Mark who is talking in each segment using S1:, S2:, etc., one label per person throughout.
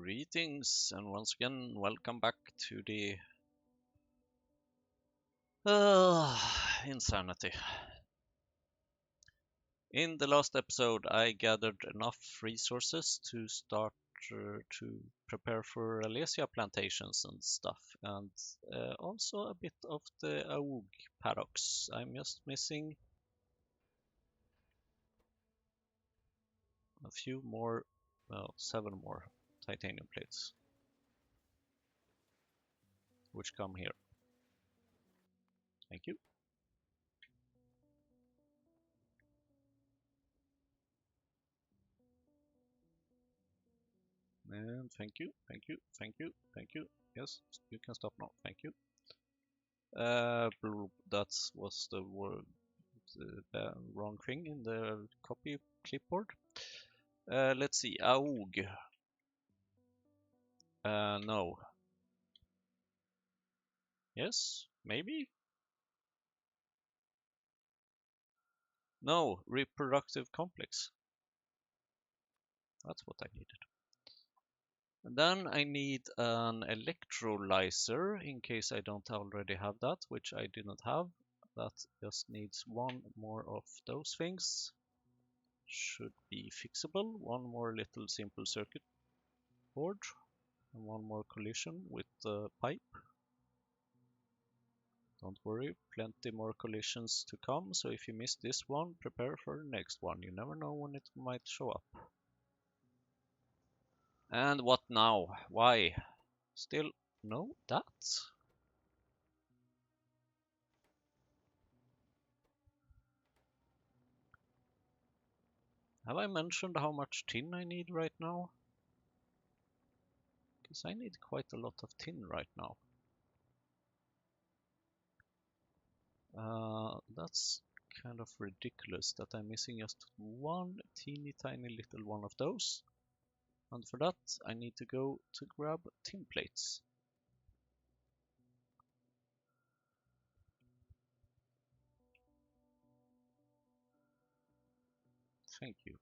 S1: Greetings and once again welcome back to the insanity. In the last episode I gathered enough resources to start to prepare for Alesia plantations and stuff, and also a bit of the Auog paddocks. I'm just missing a few more, well, 7 more titanium plates, which come here. Thank you. And thank you, thank you, thank you, thank you. Yes, you can stop now. Thank you. That was the word, the wrong thing in the copy clipboard. Let's see, Auog. No. Yes, maybe? No, reproductive complex. That's what I needed. And then I need an electrolyzer in case I don't already have that, which I do not have. That just needs one more of those things. Should be fixable. One more little simple circuit board and one more collision with the pipe. Don't worry, plenty more collisions to come, so if you miss this one, prepare for the next one. You never know when it might show up. And what now? Why? Still no that? Have I mentioned how much tin I need right now? Because I need quite a lot of tin right now. That's kind of ridiculous that I'm missing just one teeny tiny little one of those. And for that I need to go to grab tin plates. Thank you.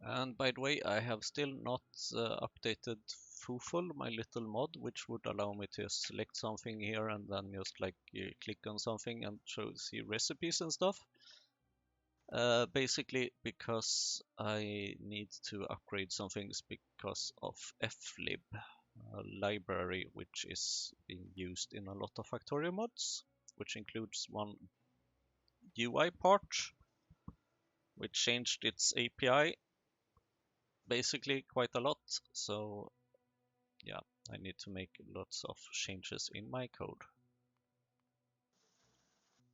S1: And by the way, I have still not updated Fuful, my little mod, which would allow me to select something here and then just like click on something and see recipes and stuff. Basically because I need to upgrade some things because of flib, a library which is being used in a lot of Factorio mods, which includes one UI part which changed its API basically quite a lot. So yeah, I need to make lots of changes in my code.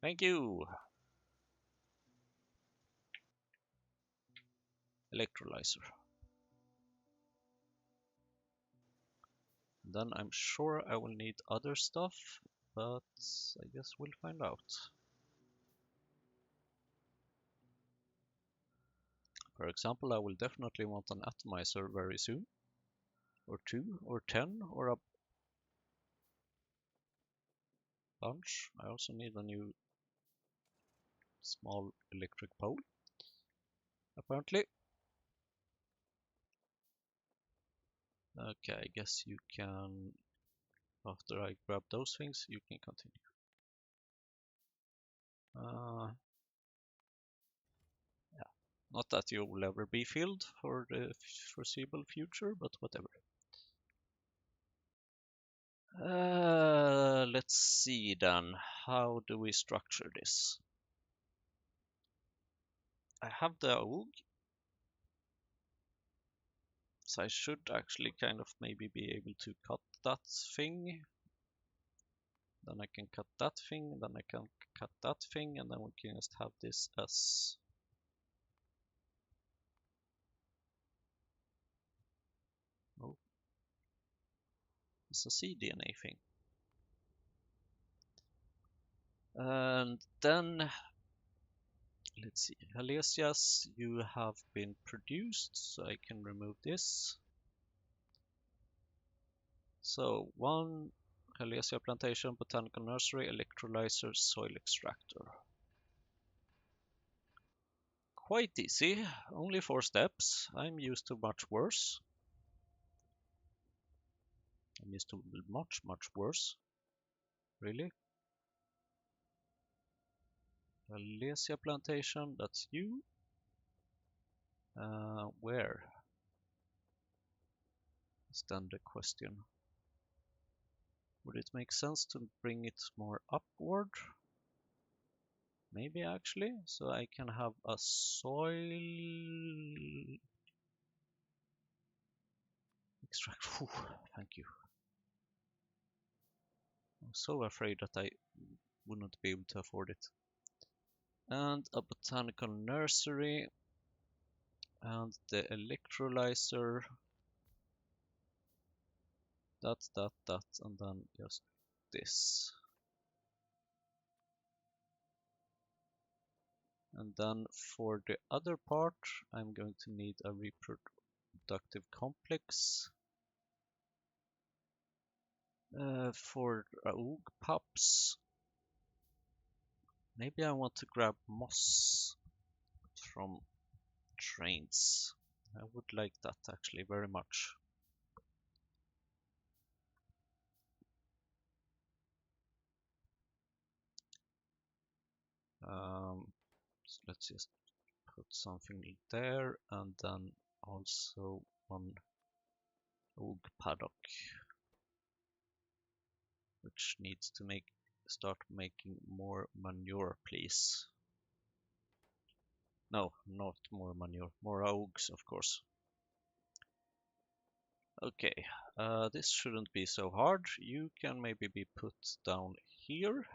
S1: Thank you. Electrolyzer. Then I'm sure I will need other stuff, but I guess we'll find out. For example, I will definitely want an atomizer very soon, or 2, or 10, or a bunch. I also need a new small electric pole, apparently. Okay, I guess you can, after I grab those things, you can continue. Yeah, not that you will ever be filled for the foreseeable future, but whatever. Let's see then, how do we structure this? I have the Auog, so I should actually kind of maybe be able to cut that thing. Then I can cut that thing, then I can cut that thing, and then we can just have this as it's a cDNA thing. And then let's see, Halesias, you have been produced, so I can remove this. So 1 Halesia plantation, botanical nursery, electrolyzer, soil extractor. Quite easy, only 4 steps. I'm used to much worse. I'm used to much worse. Really? Halesia plantation, that's you. Where? Is then the question. Would it make sense to bring it more upward? Maybe actually, so I can have a soil extract. Whew, thank you. I'm so afraid that I wouldn't be able to afford it. And a botanical nursery, and the electrolyzer. That, and then just this. And then for the other part, I'm going to need a reproductive complex. For Auog pups, maybe I want to grab moss from trains. I would like that actually very much. So let's just put something there, and then also one Auog paddock, which needs to start making more manure, please. No, not more manure, more Augs, of course. Okay, this shouldn't be so hard. You can maybe be put down here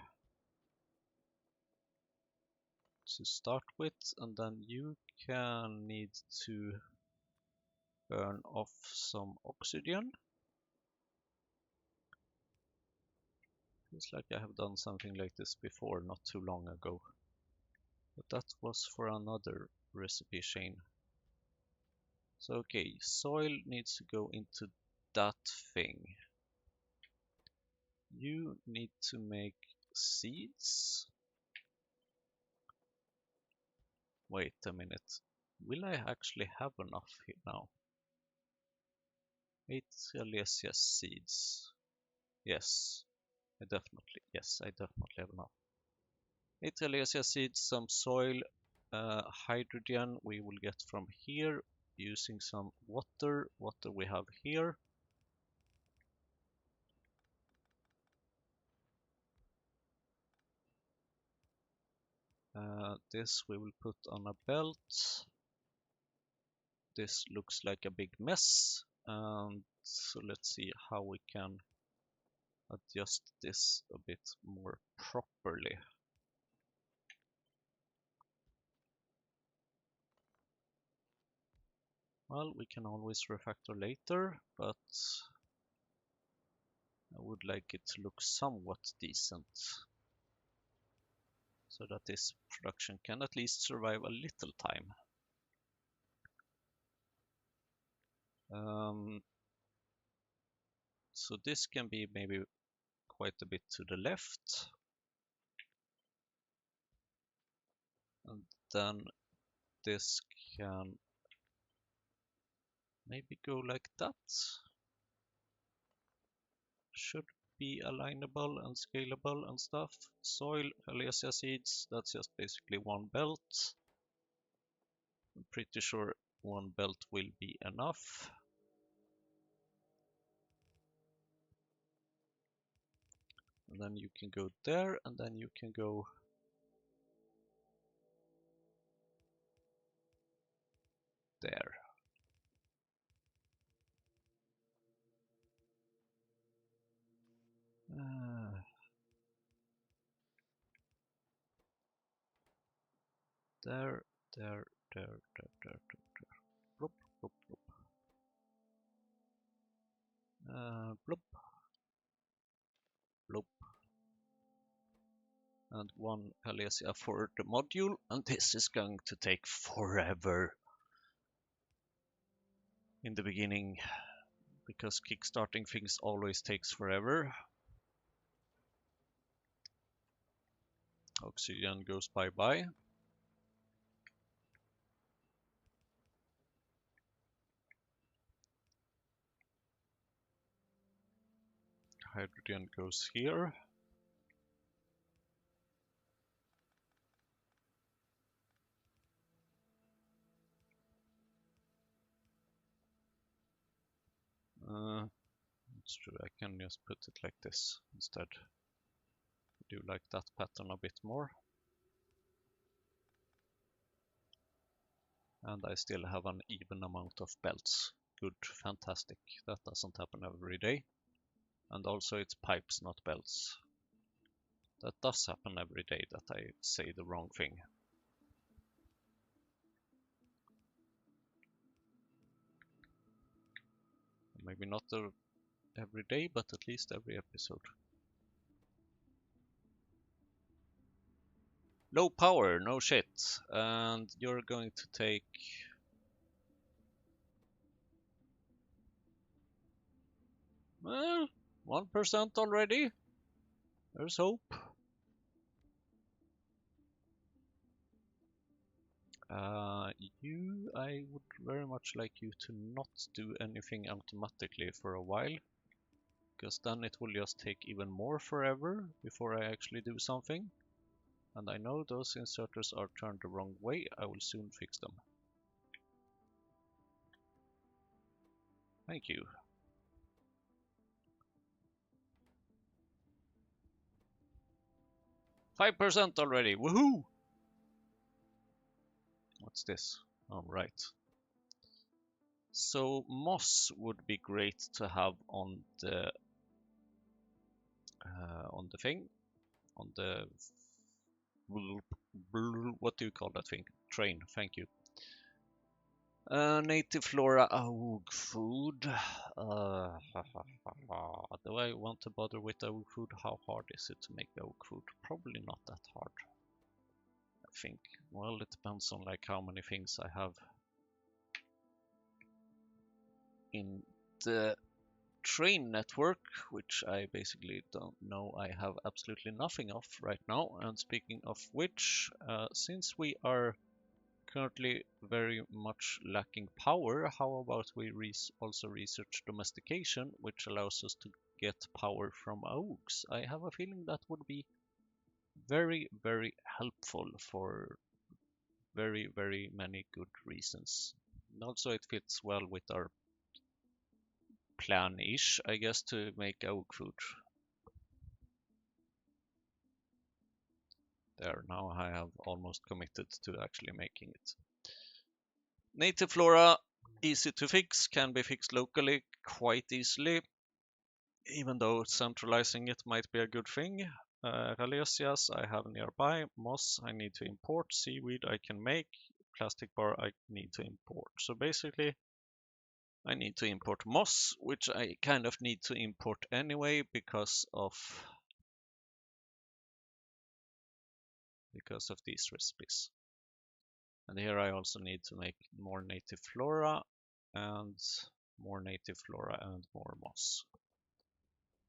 S1: to start with, and then you can need to burn off some oxygen. Feels like I have done something like this before, not too long ago. But that was for another recipe chain. So okay, soil needs to go into that thing. You need to make seeds. Wait a minute. Will I actually have enough here now? 8 Alesia seeds. Yes, I definitely have enough. 8 Alesia seeds, some soil, hydrogen we will get from here using some water. Water we have here. This we will put on a belt. This looks like a big mess. So let's see how we can adjust this a bit more properly. Well, we can always refactor later, but I would like it to look somewhat decent, so that this production can at least survive a little time. So this can be maybe quite a bit to the left, and then this can maybe go like that. Should be alignable and scalable and stuff. Soil, Alesia seeds, that's just basically one belt. I'm pretty sure one belt will be enough. And then you can go there, and then you can go there. There, there, there, there, there, there. Bloop, bloop, bloop. Bloop, bloop. and 1 Alesia for the module, and this is going to take forever in the beginning because kickstarting things always takes forever. Oxygen goes bye-bye. Hydrogen goes here. It's true, I can just put it like this instead. I do like that pattern a bit more. And I still have an even amount of belts. Good, fantastic. That doesn't happen every day. And also it's pipes, not belts. That does happen every day that I say the wrong thing. Maybe not every day, but at least every episode. Low power, no shit. And you're going to take... Well, 1% already. There's hope. I would very much like you to not do anything automatically for a while, because then it will just take even more forever before I actually do something. And I know those inserters are turned the wrong way. I will soon fix them. Thank you. $5% already. Woohoo! What's this? All right. So moss would be great to have on the thing, on the what do you call that thing? Train. Thank you. Native flora Auog food. Do I want to bother with Auog food? How hard is it to make Auog food? Probably not that hard. I think. Well, it depends on like how many things I have in the train network, which I basically don't know. I have absolutely nothing of right now. And speaking of which, since we are currently very much lacking power, how about we also research domestication, which allows us to get power from Augs? I have a feeling that would be very, very helpful for very, very many good reasons. And also it fits well with our plan-ish, I guess, to make Aug food. There, now I have almost committed to actually making it. Native flora, easy to fix, can be fixed locally quite easily, even though centralizing it might be a good thing. Ralesias I have nearby, moss I need to import, seaweed I can make, plastic bar I need to import. So basically I need to import moss, which I kind of need to import anyway because of these recipes. And here I also need to make more native flora and more native flora and more moss.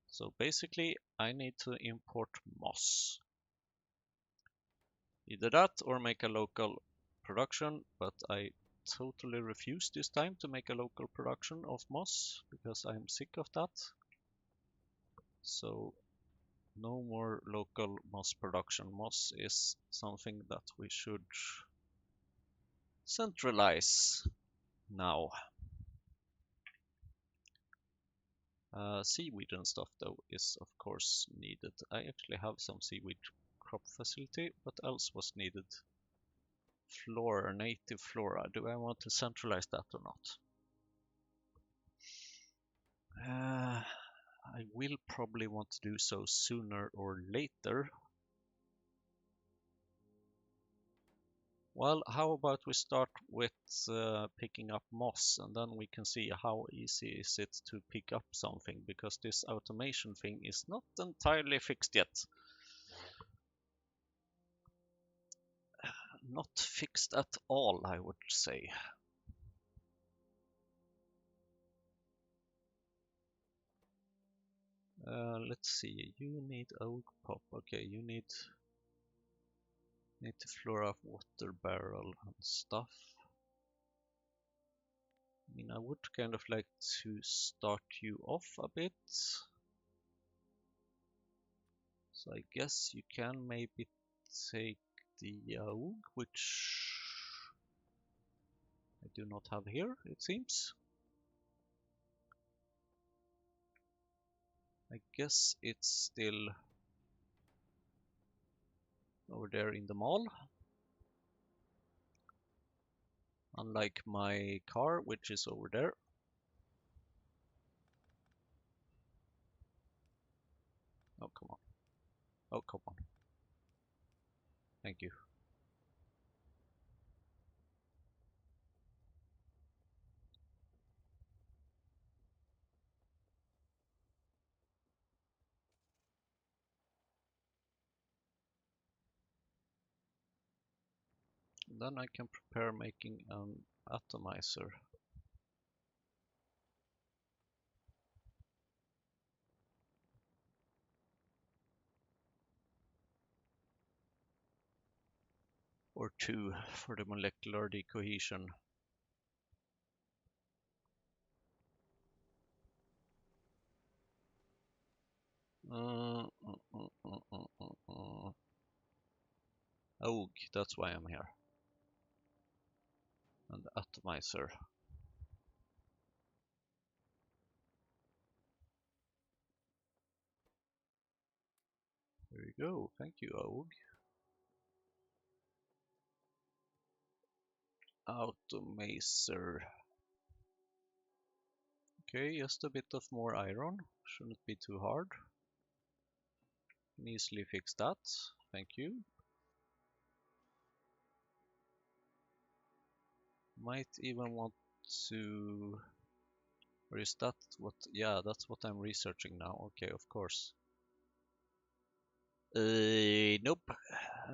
S1: So basically I need to import moss. Either that or make a local production, but I totally refuse this time to make a local production of moss because I'm sick of that. So no more local moss production. Moss is something that we should centralize now. Seaweed and stuff though is of course needed. I actually have some seaweed crop facility. What else was needed? Flora, native flora. Do I want to centralize that or not? I will probably want to do so sooner or later. Well, how about we start with picking up moss, and then we can see how easy is it to pick up something, because this automation thing is not entirely fixed yet. not fixed at all, I would say. Let's see, you need Auog pop. Okay, you need to floor up water barrel and stuff. I mean, I would kind of like to start you off a bit. So I guess you can maybe take the Auog, which I do not have here, it seems. I guess it's still over there in the mall. Unlike my car, which is over there. Oh, come on. Oh, come on. Thank you. Then I can prepare making an atomizer. Or two for the molecular decohesion. Auog, that's why I'm here. And atomizer. There you go. Thank you, Auog. Atomizer. Okay, just a bit of more iron. Shouldn't be too hard. Can easily fix that. Thank you. Might even want to... Or is that what... Yeah, that's what I'm researching now. Okay, of course. Nope.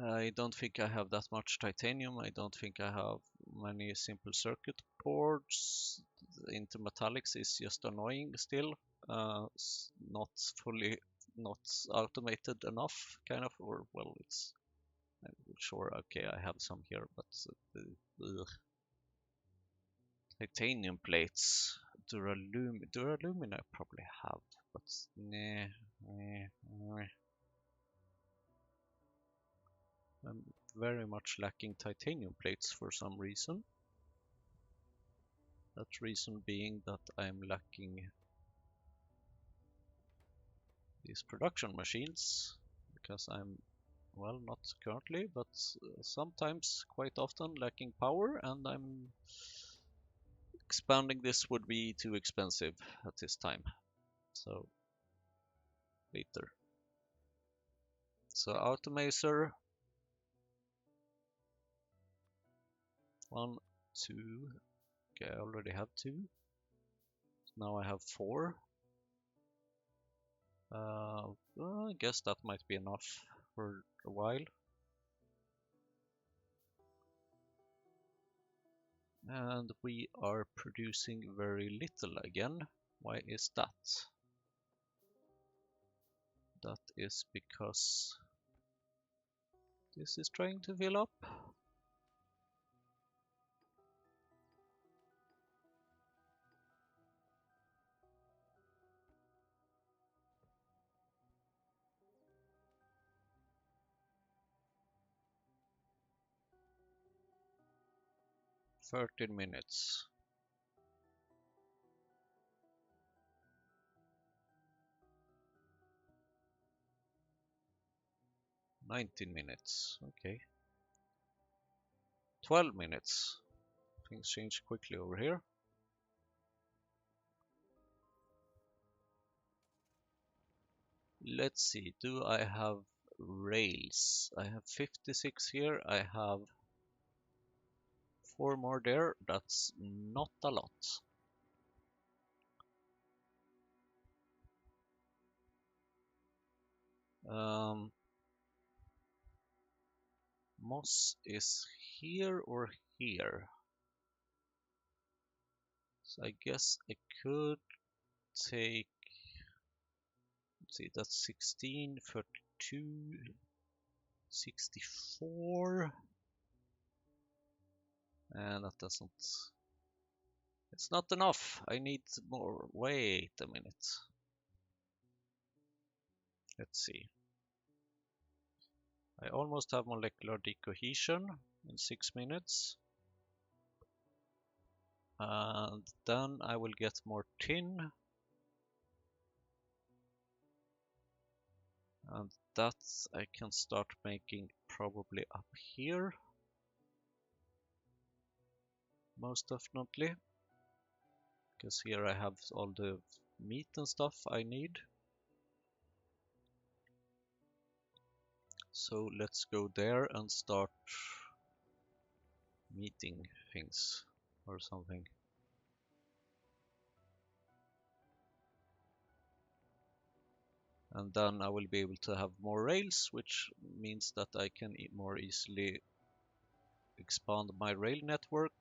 S1: I don't think I have that much titanium. I don't think I have many simple circuit boards. The intermetallics is just annoying still. Not fully, not automated enough, kind of. Or well, it's... I'm sure. Okay, I have some here, but titanium plates. Duralumin I probably have, but nah. I'm very much lacking titanium plates for some reason. That reason being that I'm lacking these production machines, because I'm, well, not currently, but sometimes, quite often, lacking power, and I'm expanding this would be too expensive at this time. So, later. So, atomizer. 1, 2. Okay, I already have 2. Now I have 4. Well, I guess that might be enough for a while. And we are producing very little again. Why is that? That is because this is trying to fill up. "13 minutes. "19 minutes. Okay. 12 minutes. Things change quickly over here. Let's see, do I have rails? I have 56 here. I have 4 more there. That's not a lot. Moss is here or here? So I guess I could take, let's see, that's 16, 32, 64. And that doesn't, it's not enough. I need more. Wait a minute. Let's see. I almost have molecular decohesion in 6 minutes. And then I will get more tin. And that I can start making probably up here. Most definitely. Because here I have all the meat and stuff I need. So let's go there and start meeting things or something. And then I will be able to have more rails, which means that I can more easily expand my rail network,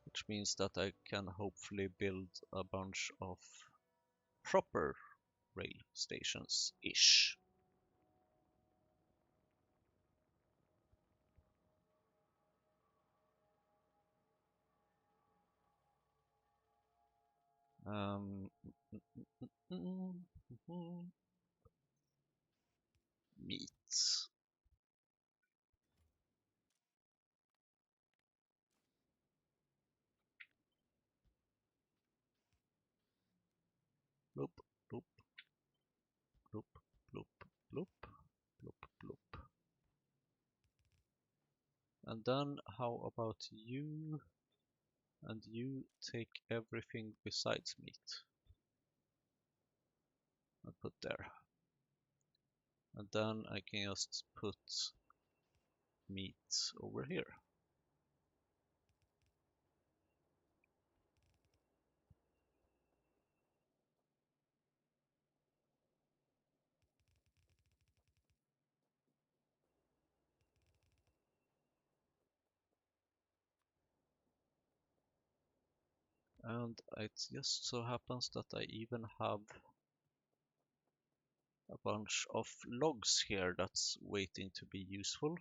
S1: which means that I can hopefully build a bunch of proper rail stations-ish. Um, meat. Bloop, bloop, bloop, bloop, bloop, bloop, bloop. And then how about you and you take everything besides meat and put there. And then I can just put meat over here. And it just so happens that I even have a bunch of logs here that's waiting to be useful,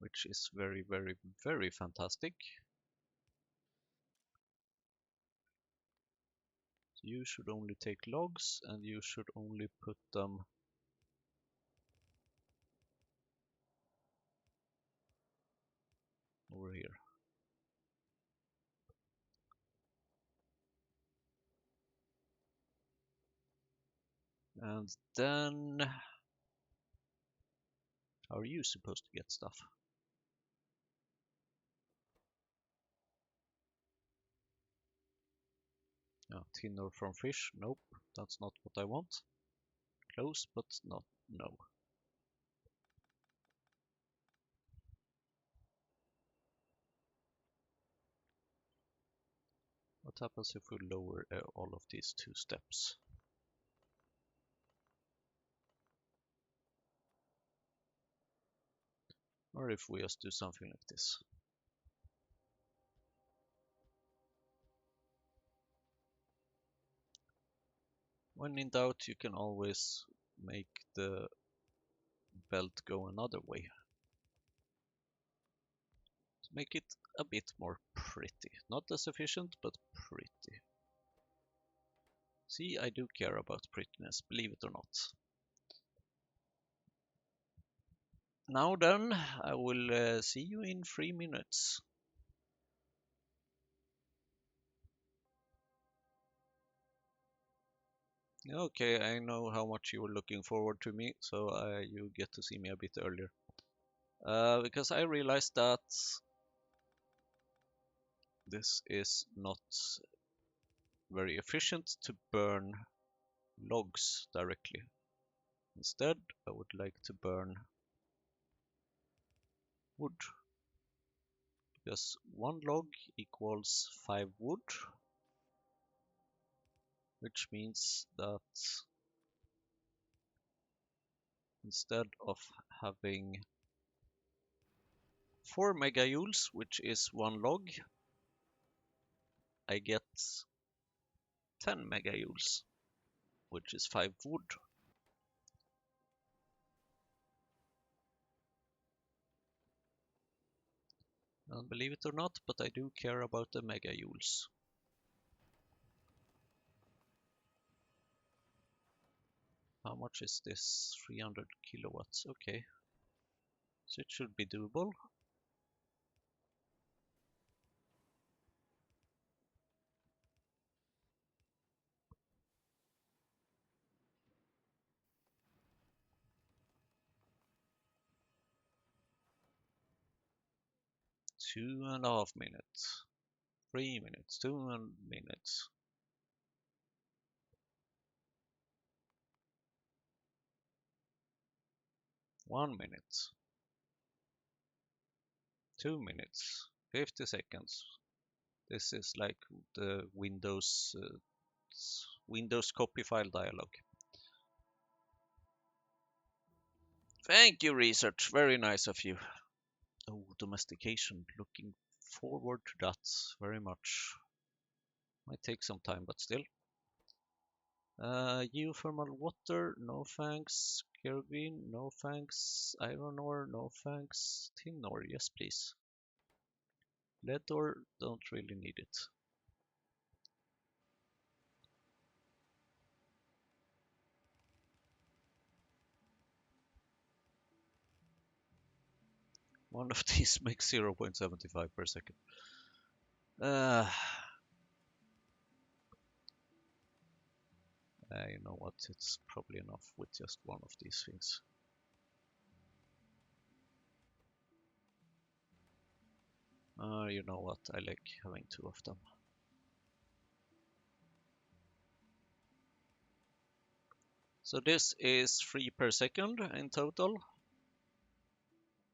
S1: which is very, very, very fantastic. So you should only take logs and you should only put them over here. And then how are you supposed to get stuff? No, tin ore from fish? Nope, that's not what I want. Close, but not no. What happens if we lower all of these 2 steps? Or if we just do something like this. When in doubt, you can always make the belt go another way. To make it a bit more pretty. Not as efficient, but pretty. See, I do care about prettiness, believe it or not. Now then, I will see you in 3 minutes. Okay, I know how much you were looking forward to me, so you get to see me a bit earlier. Because I realized that this is not very efficient to burn logs directly. Instead, I would like to burn wood. Because 1 log equals 5 wood, which means that instead of having 4 megajoules, which is 1 log, I get 10 megajoules, which is 5 wood. And believe it or not, but I do care about the megajoules. How much is this? 300 kilowatts, okay. So it should be doable. Two and a half minutes. 3 minutes, 2 minutes. 1 minute. 2 minutes. 50 seconds. This is like the Windows copy file dialog. Thank you, research. Very nice of you. Oh, domestication. Looking forward to that very much. Might take some time, but still. Geothermal water, no thanks. Kerosene, no thanks. Iron ore, no thanks. Tin ore, yes please. Lead ore, don't really need it. One of these makes 0.75 per second. You know what, it's probably enough with just one of these things. You know what, I like having two of them. So this is 3 per second in total.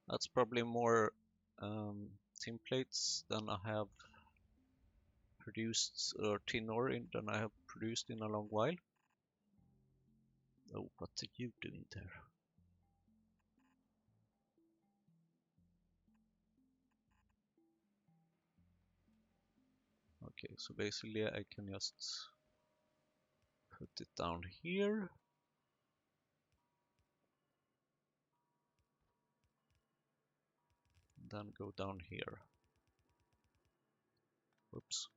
S1: That's probably more tin plates than I have produced, or tin ore than I have produced in a long while. Oh, what are you doing there? Okay, so basically I can just put it down here. Then go down here. Whoops.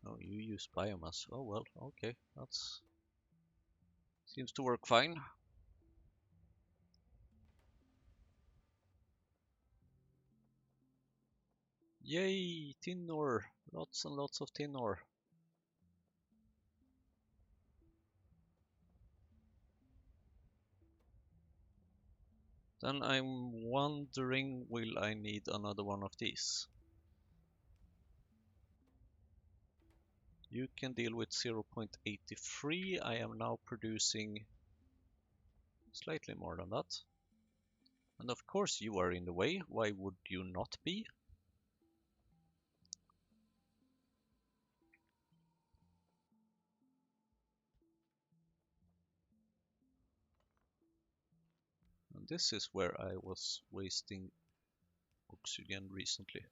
S1: Oh, you use biomass. Oh well, okay, that's seems to work fine. Yay, tin ore! Lots and lots of tin ore. Then I'm wondering, will I need another one of these? You can deal with 0.83. I am now producing slightly more than that. And of course you are in the way. Why would you not be? And this is where I was wasting oxygen recently.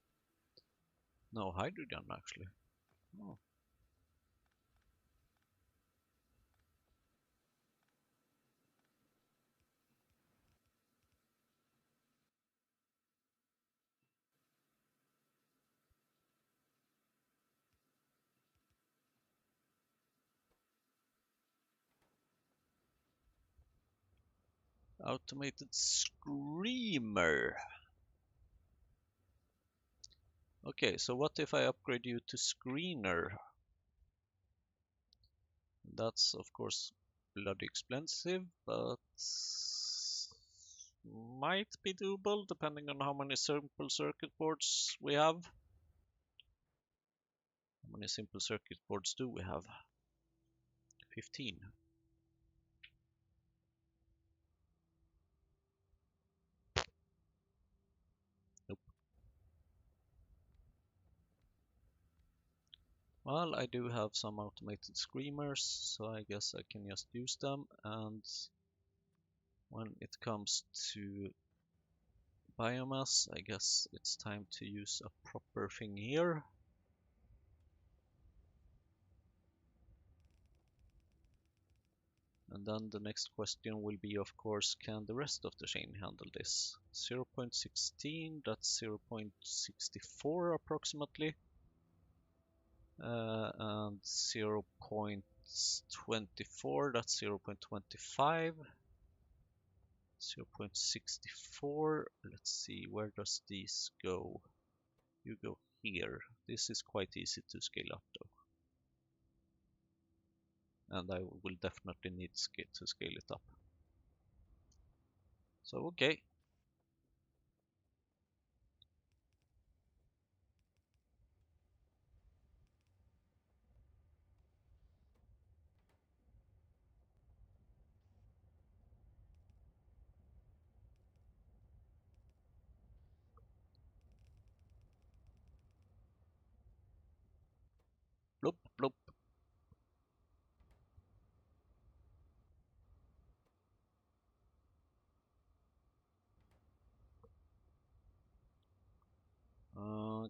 S1: No, hydrogen actually. Oh. Automated screamer. Okay, so what if I upgrade you to screener? That's of course bloody expensive, but might be doable depending on how many simple circuit boards we have. How many simple circuit boards do we have? 15. Nope. Well, I do have some automated screamers, so I guess I can just use them. And when it comes to biomass, I guess it's time to use a proper thing here. And then the next question will be, of course, can the rest of the chain handle this? 0.16, that's 0.64 approximately. And 0.24, that's 0.25. 0.64, let's see, where does these go? You go here. This is quite easy to scale up though. And I will definitely need to scale it up. So, okay. Bloop, bloop.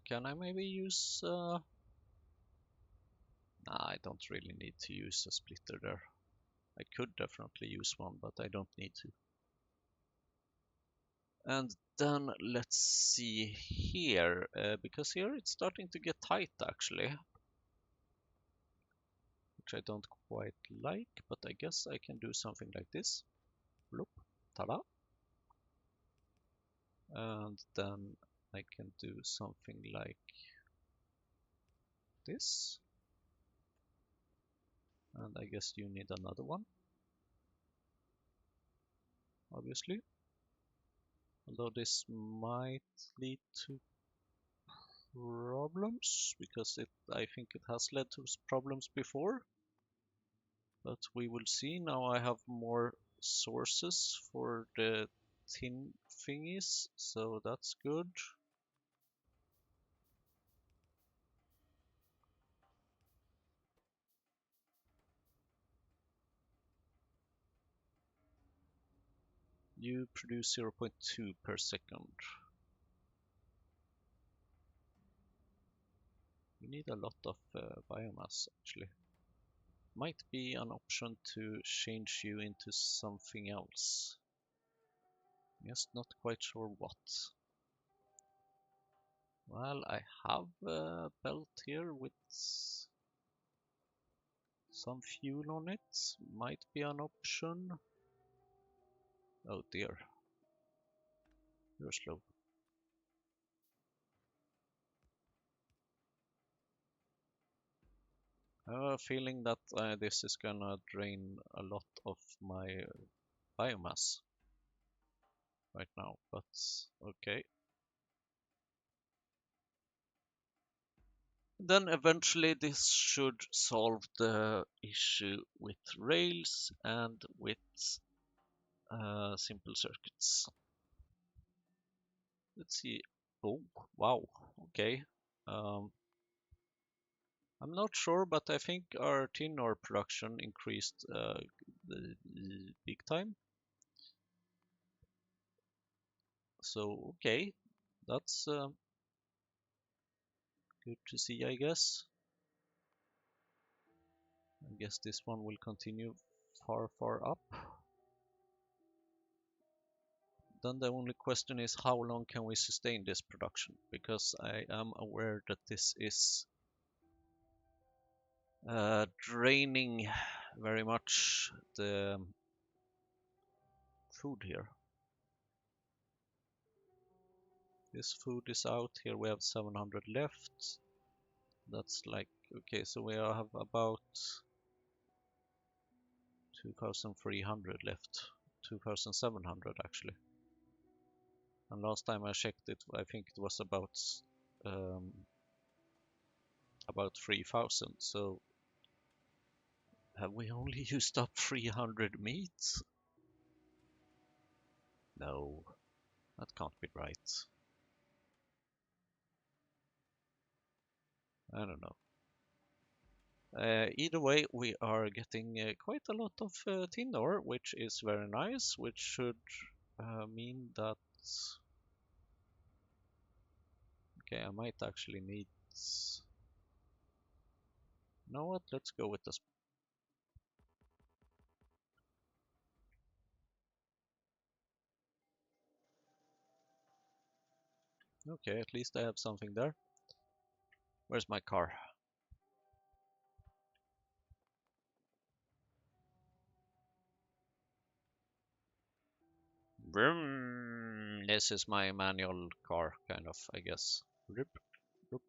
S1: Can I maybe use... Nah, I don't really need to use a splitter there. I could definitely use one, but I don't need to. And then let's see here, because here it's starting to get tight actually. Which I don't quite like, but I guess I can do something like this. Bloop, ta-da. And then I can do something like this. And I guess you need another one, obviously. Although this might lead to problems, because I think it has led to problems before. But we will see. Now I have more sources for the tin thingies, so that's good. You produce 0.2 per second. You need a lot of biomass actually. Might be an option to change you into something else. Just not quite sure what. Well, I have a belt here with some fuel on it. Might be an option. Oh dear. You're slow. I have a feeling that this is gonna drain a lot of my biomass right now, but okay. Then eventually this should solve the issue with rails and with simple circuits. Let's see. Oh, wow. Okay. Um, I'm not sure, but I think our tin ore production increased big time. So, okay. That's good to see, I guess. I guess this one will continue far, far up. Then the only question is how long can we sustain this production? Because I am aware that this is draining very much the food here. This food is out. Here we have 700 left. That's like, okay, so we have about 2,300 left. 2,700 actually. And last time I checked it, I think it was about 3,000. So have we only used up 300 meat? No, that can't be right. I don't know. Either way, we are getting quite a lot of tin ore, which is very nice, which should mean that... Okay, I might actually need... You know what? Let's go with this. Okay, at least I have something there. Where's my car? Vroom. This is my manual car, kind of, I guess. Rip, rip.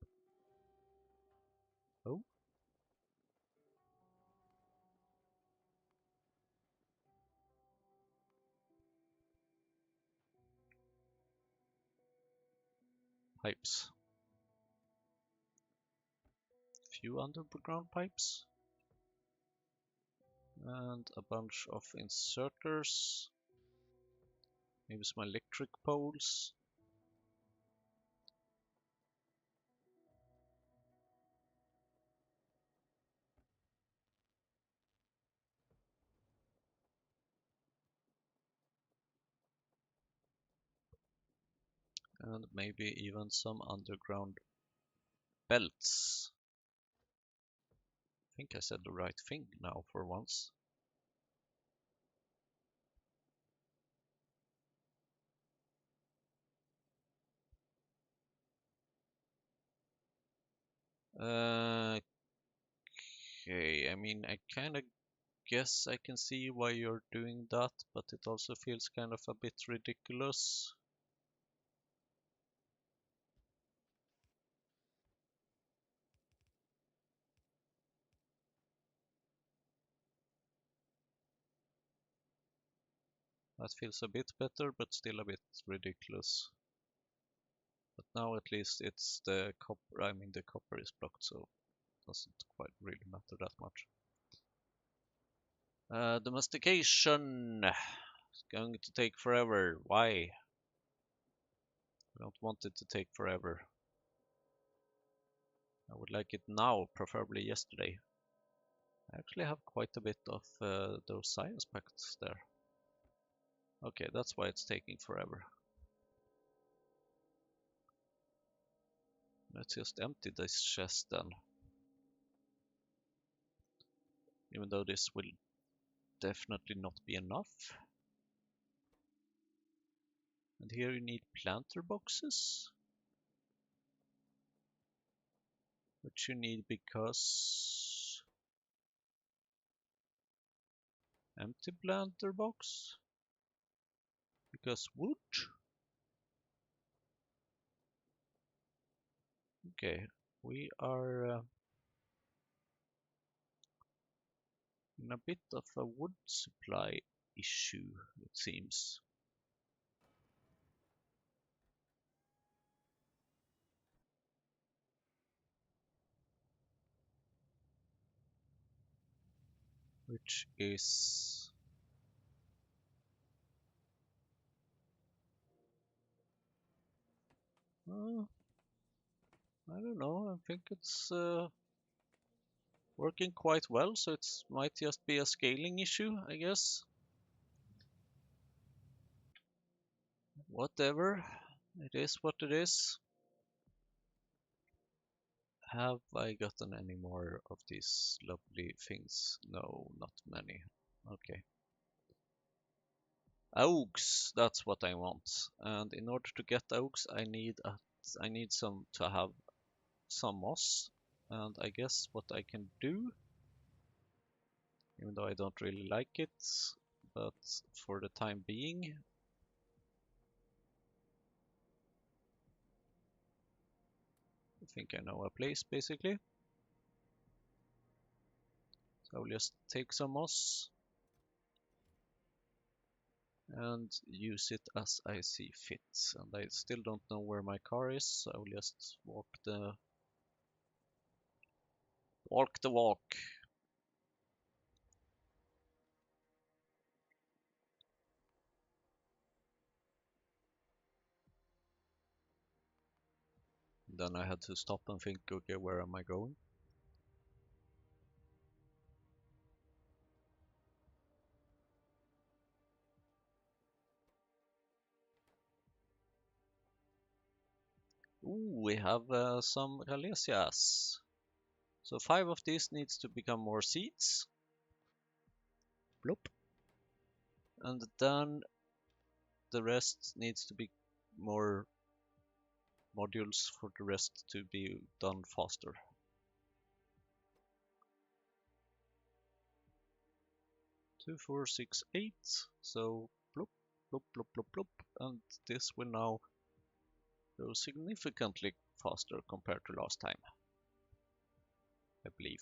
S1: Oh, pipes. Few underground pipes. And a bunch of inserters. Maybe some electric poles. And maybe even some underground belts. I think I said the right thing now for once. Okay, I mean, I kind of guess I can see why you're doing that, but it also feels kind of a bit ridiculous. That feels a bit better, but still a bit ridiculous. But now at least it's the copper, I mean the copper is blocked, so it doesn't quite really matter that much. Domestication is going to take forever. Why? I don't want it to take forever. I would like it now, preferably yesterday. I actually have quite a bit of those science packs there. Okay, that's why it's taking forever. Let's just empty this chest then. Even though this will definitely not be enough. And here you need planter boxes. Which you need because... Empty planter box? Because wood? Okay, we are in a bit of a wood supply issue, it seems. Which is... I don't know, I think it's working quite well, so it might just be a scaling issue, I guess. Whatever, it is what it is. Have I gotten any more of these lovely things? No, not many. Okay. Augs, that's what I want. And in order to get augs, I need some to have some moss. And I guess what I can do, even though I don't really like it, but for the time being, I think I know a place basically. So I'll just take some moss. and use it as I see fit. And I still don't know where my car is, so I will just walk the walk. Then I had to stop and think, okay, where am I going? Ooh, we have some Ralesias. So 5 of these needs to become more seeds. Bloop. And then the rest needs to be more modules for the rest to be done faster. 2, 4, 6, 8. So bloop, bloop, bloop, bloop, bloop. And this will now go significantly faster compared to last time, I believe.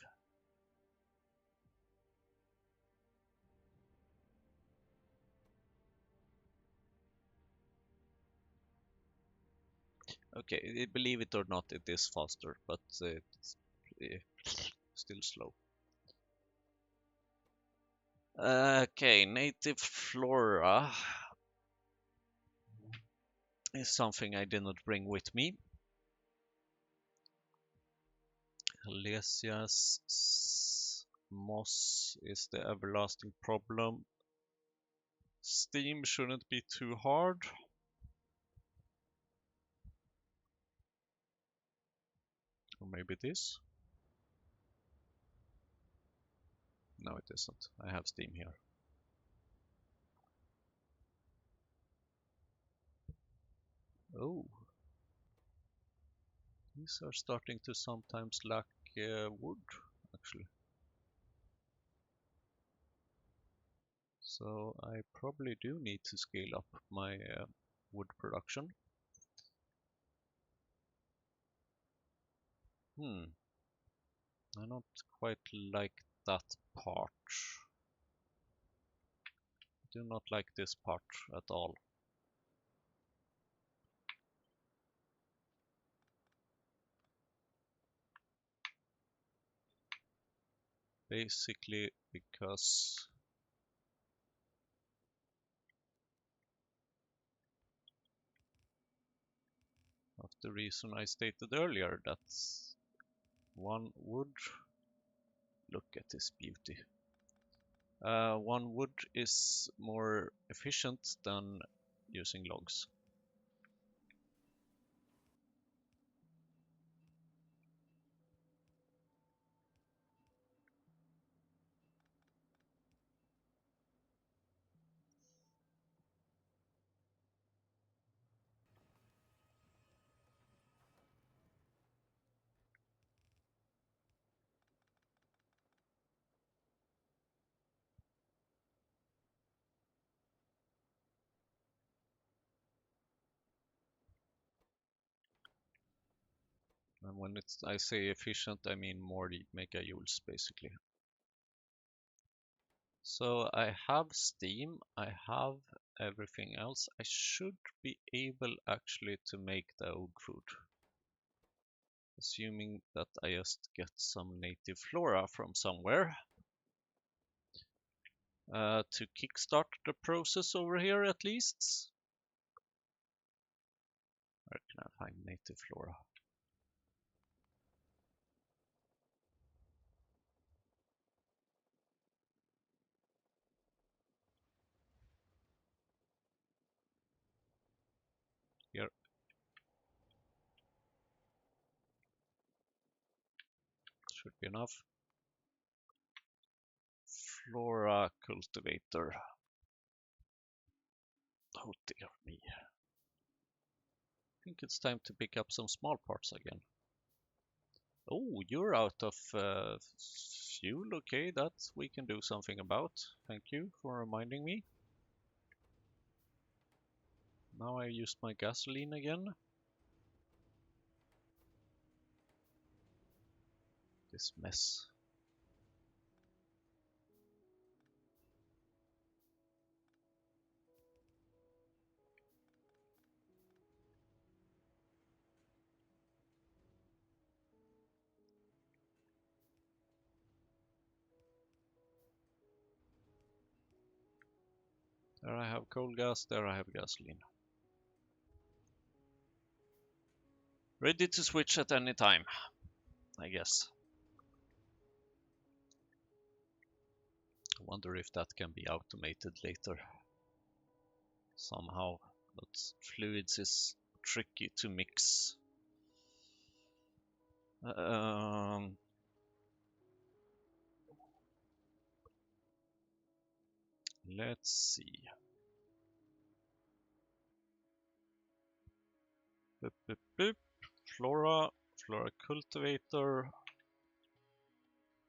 S1: Okay, believe it or not, it is faster, but it's still slow. Okay, native flora is something I did not bring with me. Halesias, moss is the everlasting problem. Steam shouldn't be too hard. Or maybe it is. No, it isn't. I have Steam here. Oh. These are starting to sometimes lack wood, actually. So I probably do need to scale up my wood production. I don't quite like that part. Do not like this part at all. Basically because of the reason I stated earlier, that one wood, look at this beauty. One wood is more efficient than using logs. And when I say efficient, I mean more megajoules basically. So I have Steam, I have everything else. I should be able actually to make the oak food. Assuming that I just get some native flora from somewhere. To kickstart the process over here at least. Where can I find native flora? Here. Should be enough. Flora cultivator. Oh dear me. I think it's time to pick up some small parts again. Oh, you're out of fuel. Okay, that we can do something about. Thank you for reminding me. Now I used my gasoline again. This mess. There I have coal gas, there I have gasoline. Ready to switch at any time, I guess. I wonder if that can be automated later somehow, but fluids is tricky to mix. Let's see. Boop, boop, boop. Flora cultivator.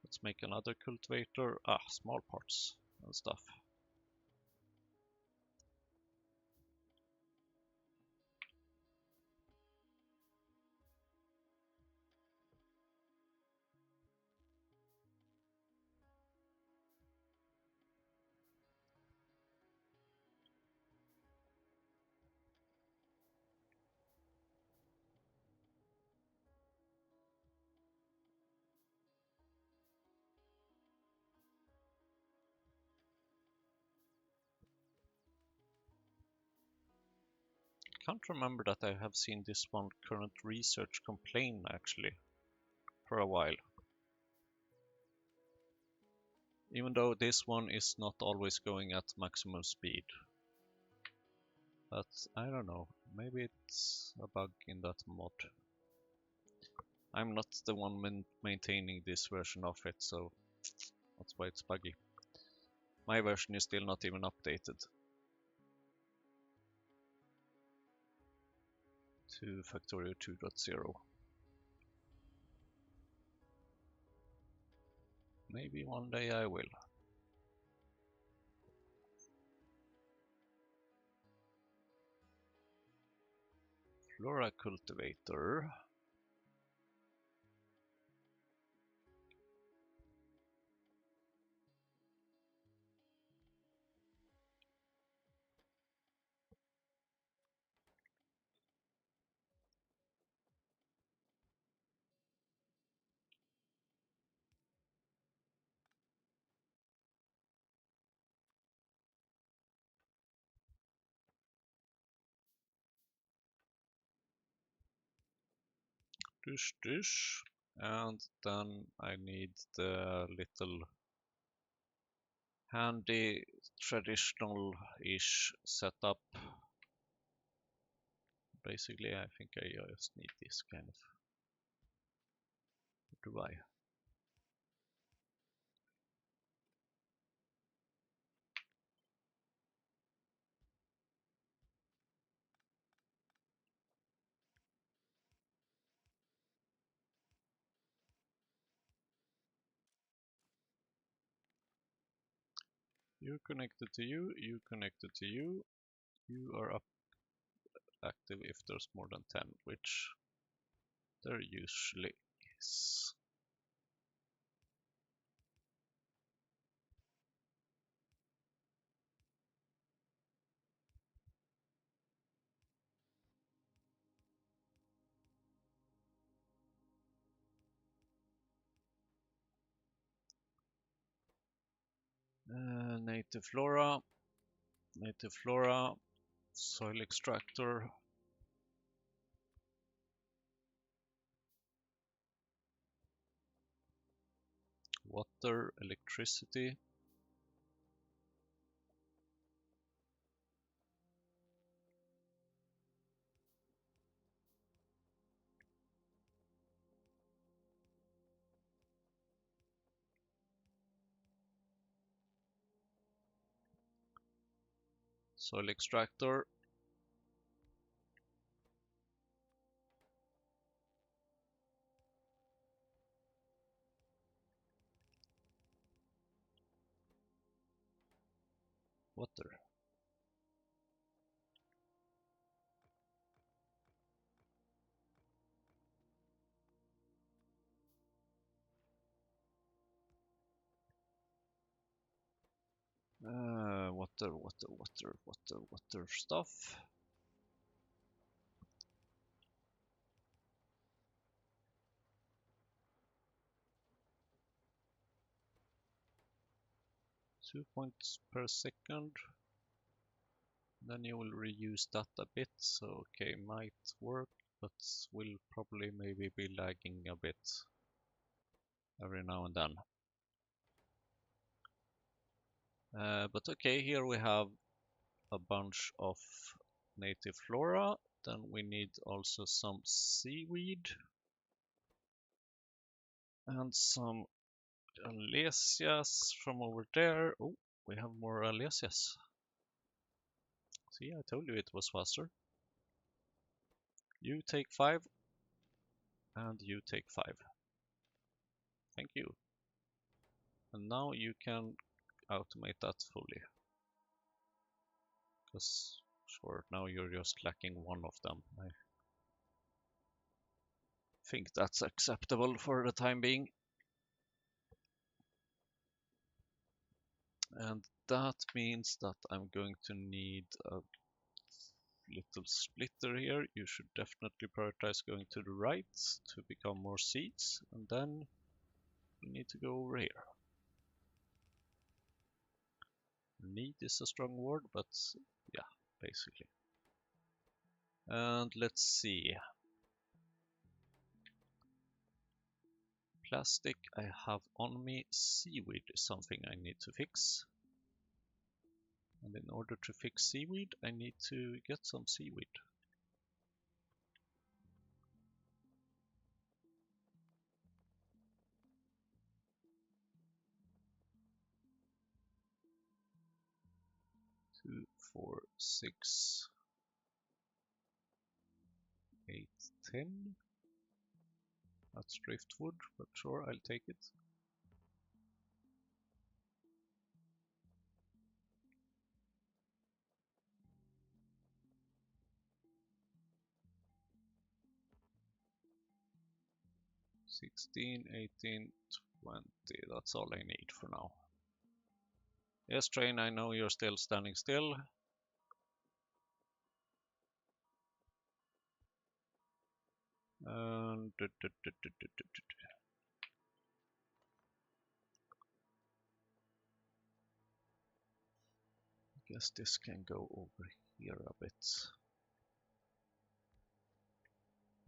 S1: Let's make another cultivator. Small parts and stuff. Can't remember that I have seen this one current research complain actually for a while. Even though this one is not always going at maximum speed. But I don't know, maybe it's a bug in that mod. I'm not the one maintaining this version of it, so that's why it's buggy. My version is still not even updated to Factorio 2.0. Maybe one day I will. Flora cultivator. Dush. And then I need the little handy traditional-ish setup. Basically, I think I just need this kind of. What do I? You connected to you, you connected to you. You are up active if there's more than 10, which there usually is. Native flora, soil extractor. Water, electricity. Soil extractor. Water. Water stuff. Two points per second. Then you will reuse that a bit, so okay, might work, but will probably maybe be lagging a bit every now and then. But okay, here we have a bunch of native flora. Then we need also some seaweed and some alesias from over there. Oh, we have more alesias. See, I told you it was faster. You take 5 and you take 5. Thank you. And now you can automate that fully. Because, sure, now you're just lacking one of them. I think that's acceptable for the time being. And that means that I'm going to need a little splitter here. You should definitely prioritize going to the right to become more seeds, and then you need to go over here. Need is a strong word, but yeah, basically. And let's see. Plastic I have on me. Seaweed is something I need to fix. And in order to fix seaweed, I need to get some seaweed. Two, 4, 6, 8, 10. That's driftwood, but sure, I'll take it. $16, $18, $20. That's all I need for now. Yes, train, I know you're still standing still. And I guess this can go over here a bit.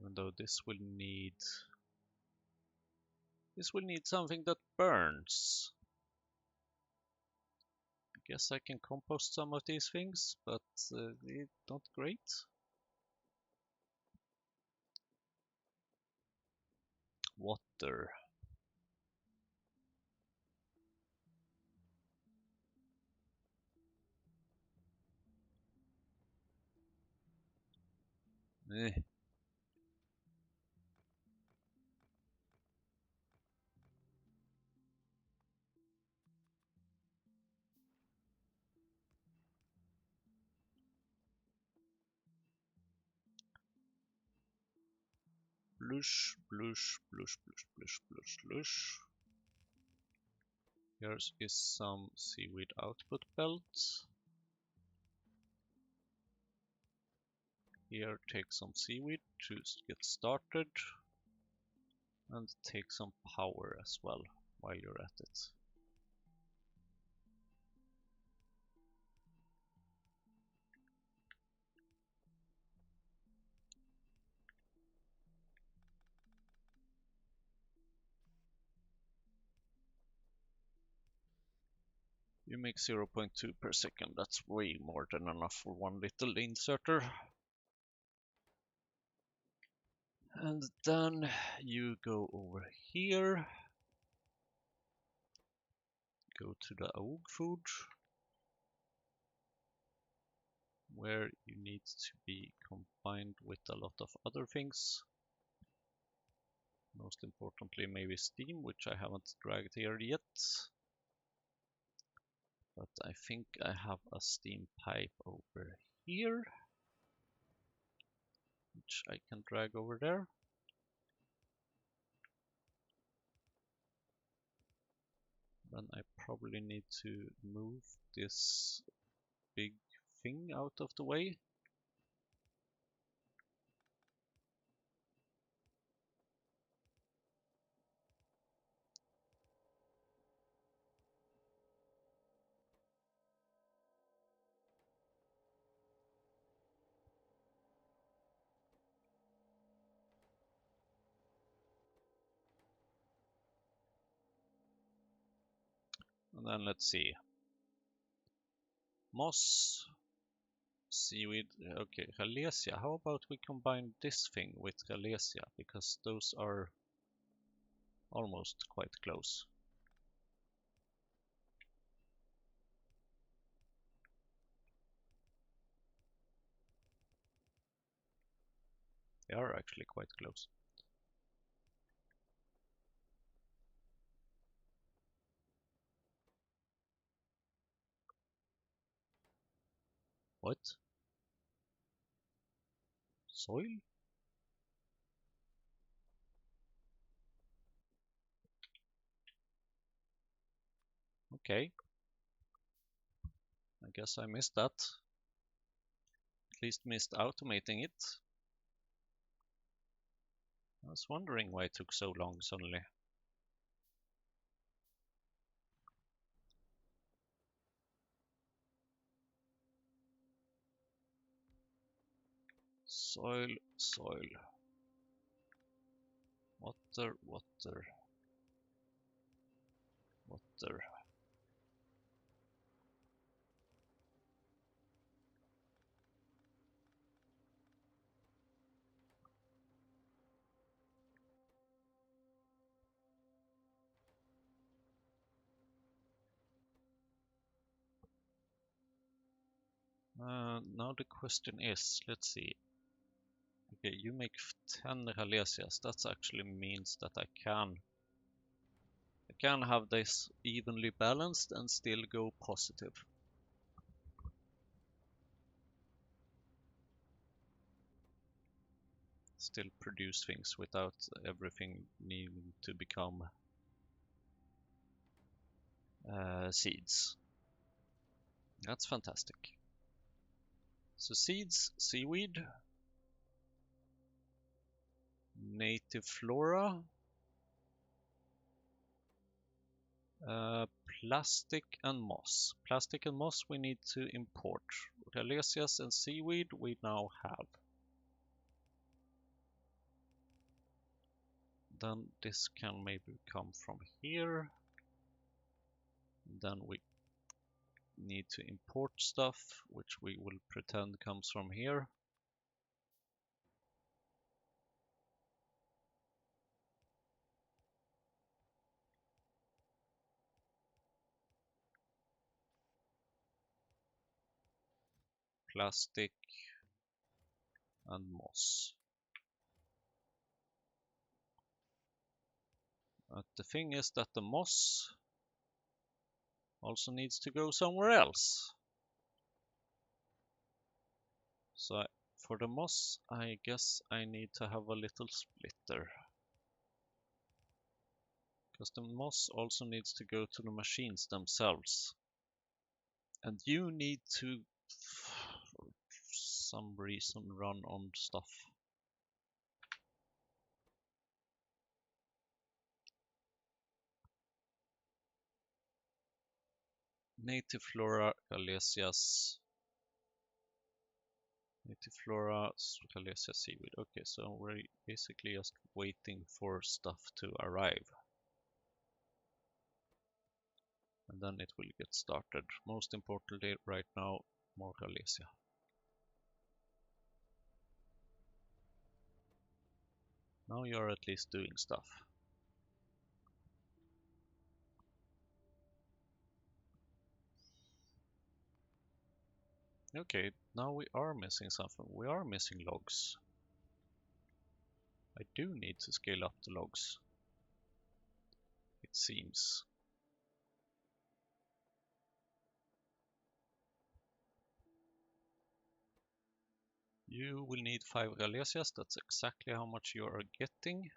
S1: Even though this will need something that burns. I guess I can compost some of these things, but it's not great. Water. Eh. Blush, blush, blush, blush, blush, blush, blush. Here is some seaweed output belt. Here, take some seaweed to get started. And take some power as well while you're at it. You make 0.2 per second. That's way more than enough for one little inserter. And then you go over here. Go to the Auog food, where you need to be combined with a lot of other things. Most importantly, maybe steam, which I haven't dragged here yet. But I think I have a steam pipe over here, which I can drag over there. Then I probably need to move this big thing out of the way. then let's see. Moss, seaweed, okay, Ralesia. How about we combine this thing with Ralesia, because those are almost quite close. They are actually quite close. What? Soil? Okay. I guess I missed that. At least missed automating it. I was wondering why it took so long suddenly. Soil, soil. Water, water. Water. Now the question is, let's see. Okay, you make 10 Rhalesias. That actually means that I can have this evenly balanced and still go positive. Still produce things without everything needing to become seeds. That's fantastic. So seeds, seaweed, native flora, plastic and moss. Plastic and moss we need to import. Rhalesias and seaweed we now have. Then this can maybe come from here. Then we need to import stuff, which we will pretend comes from here. Plastic and moss. The thing is that the moss also needs to go somewhere else. So for the moss, I guess I need to have a little splitter. Because the moss also needs to go to the machines themselves. And you need to, for some reason, run on stuff. Native flora, Rhalesias. Native flora, Rhalesias seaweed. Okay, so we're basically just waiting for stuff to arrive. And then it will get started. Most importantly, right now, more Rhalesia. Now you're at least doing stuff. Okay, now we are missing something. We are missing logs. I do need to scale up the logs, it seems. You will need 5 Rhalesias, that's exactly how much you are getting.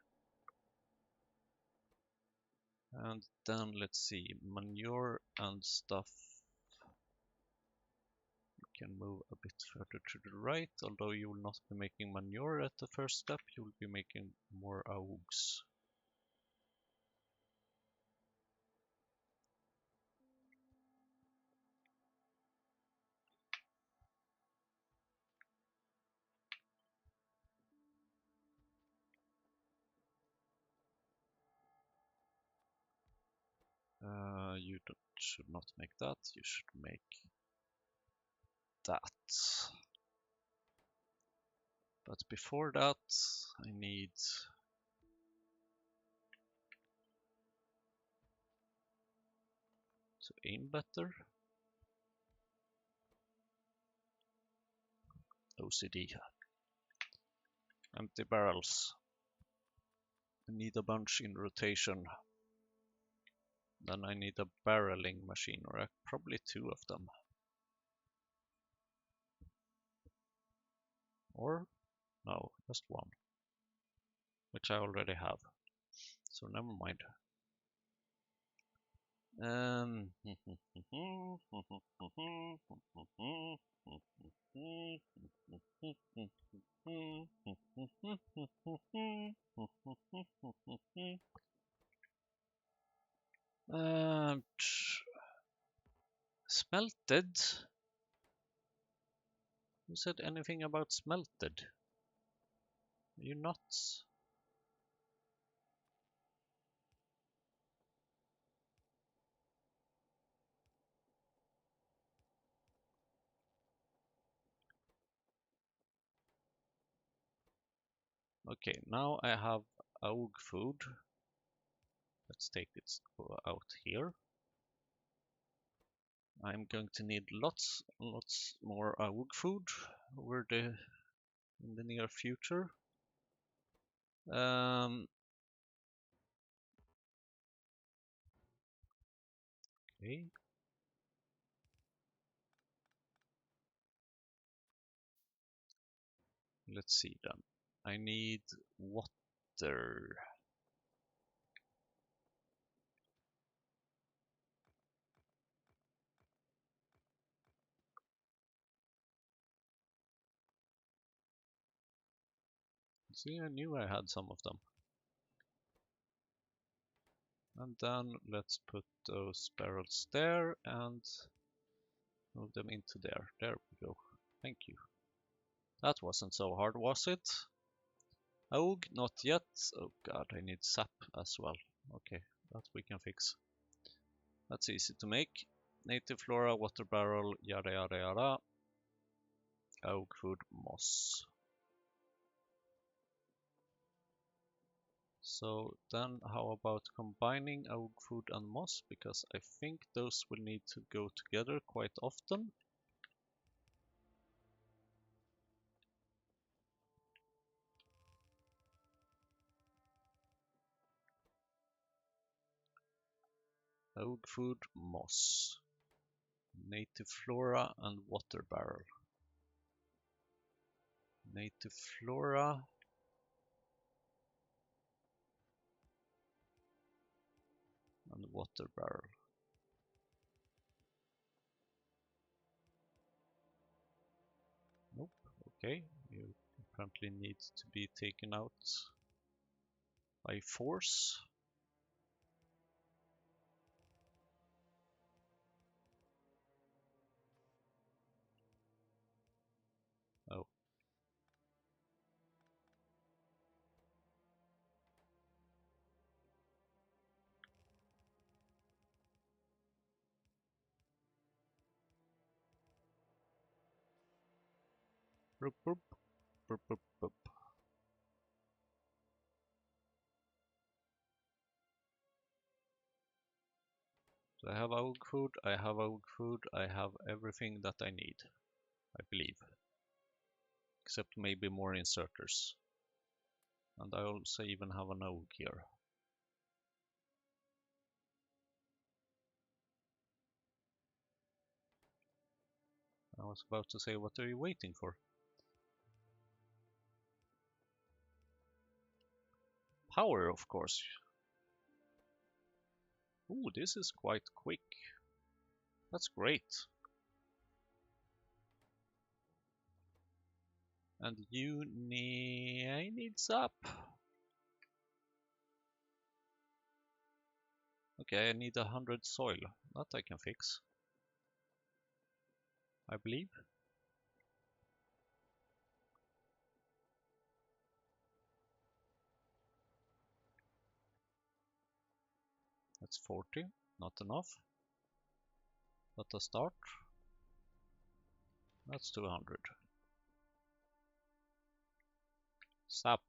S1: And then let's see, manure and stuff. You can move a bit further to the right, although you will not be making manure at the first step, you will be making more Augs. you should not make that, you should make that. But before that, I need to aim better. OCD. Empty barrels. I need a bunch in rotation. Then I need a barreling machine, or probably two of them. Or, no, just one. Which I already have. So never mind. Smelted? Who said anything about smelted? Are you nuts? Okay, now I have Auog food. Let's take it out here. I'm going to need lots more Auog food in the near future. Okay. Let's see then. I need water. See, I knew I had some of them. And then let's put those barrels there and move them into there. There we go. Thank you. That wasn't so hard, was it? Auog, not yet. Oh god, I need sap as well. Okay, that we can fix. That's easy to make. Native flora, water barrel, yada yada yada. Auog food, moss. So then how about combining Auog food and moss, because I think those will need to go together quite often. Auog food, moss. Native flora and water barrel. Native flora. And water barrel. Nope. Okay, you apparently need to be taken out by force. Oh. Boop, boop, boop, boop, boop. So I have Auog food, I have Auog food, I have everything that I need, I believe. Except maybe more inserters. And I also even have an Auog here. I was about to say, what are you waiting for? Power, of course. Ooh, this is quite quick. That's great. And I need sap. Okay, I need 100 soil. That I can fix, I believe. That's 40, not enough. Let us start. That's 200. Sap.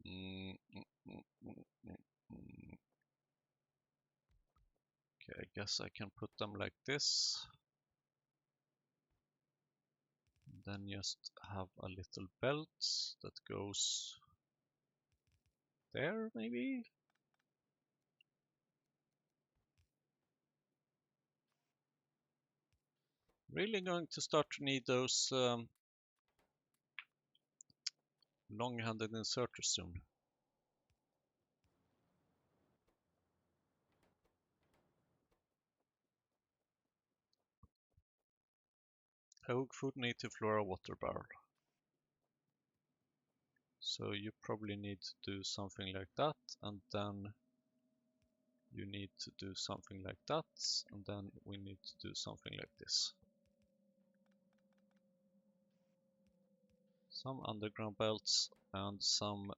S1: Mm, mm, mm, mm, mm, mm. Okay, I guess I can put them like this. Then just have a little belt that goes there, maybe? Really going to start to need those long-handed inserters soon. Auog food native flora water barrel. So you probably need to do something like that, and then you need to do something like that, and then we need to do something like this. Some underground belts and some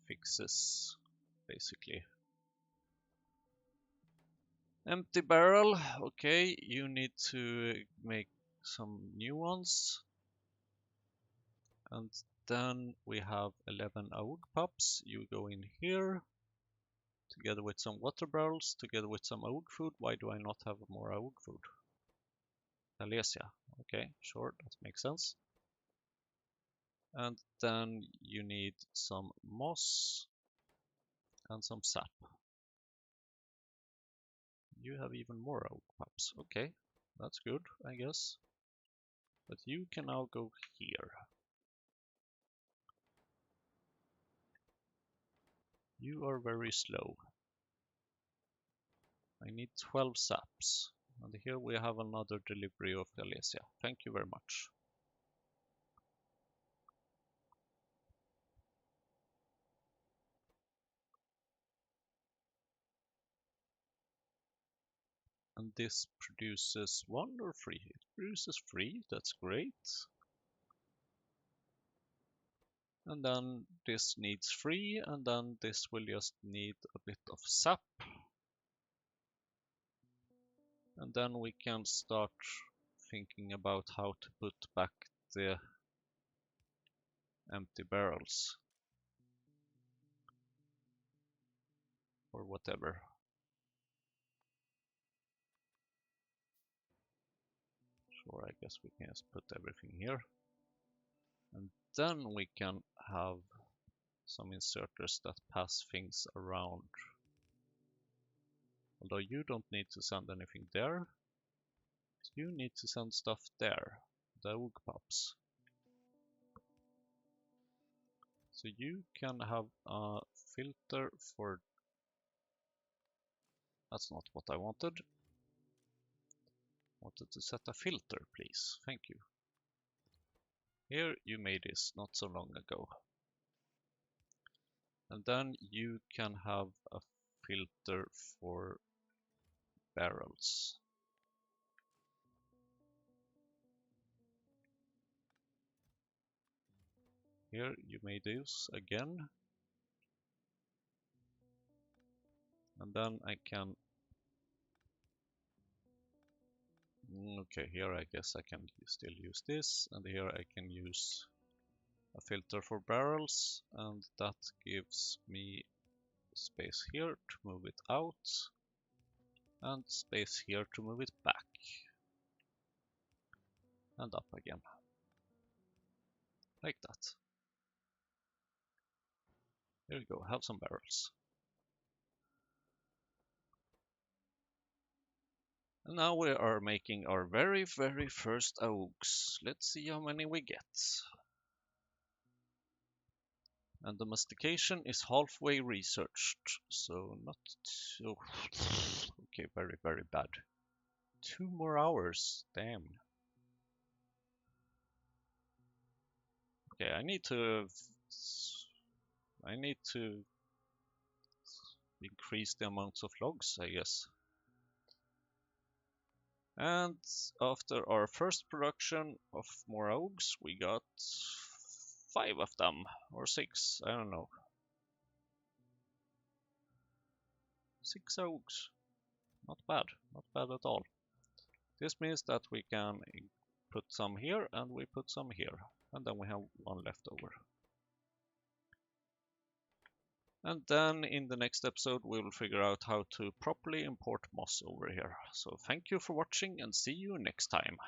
S1: fixes, basically. Empty barrel, okay, you need to make some new ones. And then we have 11 Auog pups. You go in here, together with some water barrels, together with some Auog food. Why do I not have more Auog food? Alesia, okay, sure, that makes sense. And then you need some moss and some sap. You have even more Auog pups, okay, that's good, I guess. But you can now go here. You are very slow. I need 12 saps. And here we have another delivery of Alesia. Thank you very much. And this produces 1 or 3? It produces 3, that's great. And then this needs 3, and then this will just need a bit of sap. And then we can start thinking about how to put back the empty barrels. Or whatever. Sure, I guess we can just put everything here. And then we can have some inserters that pass things around. Although you don't need to send anything there, you need to send stuff there, the Auog pups. So you can have a filter for... That's not what I wanted. Wanted to set a filter, please. Thank you. Here you made this not so long ago. And then you can have a filter for barrels. Here you made this again. And then I can... Okay, here I guess I can still use this. And here I can use a filter for barrels. And that gives me space here to move it out. And space here to move it back. And up again. Like that. Here we go, have some barrels. And now we are making our very first Auogs. Let's see how many we get. And the mastication is halfway researched, so not so... Okay, very bad. 2 more hours, damn. Okay, I need to increase the amounts of logs, I guess. And after our first production of more Augs, we got 5 of them, or 6, I don't know. 6 Augs. Not bad at all. This means that we can put some here and we put some here, and then we have one left over. And then in the next episode we will figure out how to properly import moss over here. So thank you for watching and see you next time.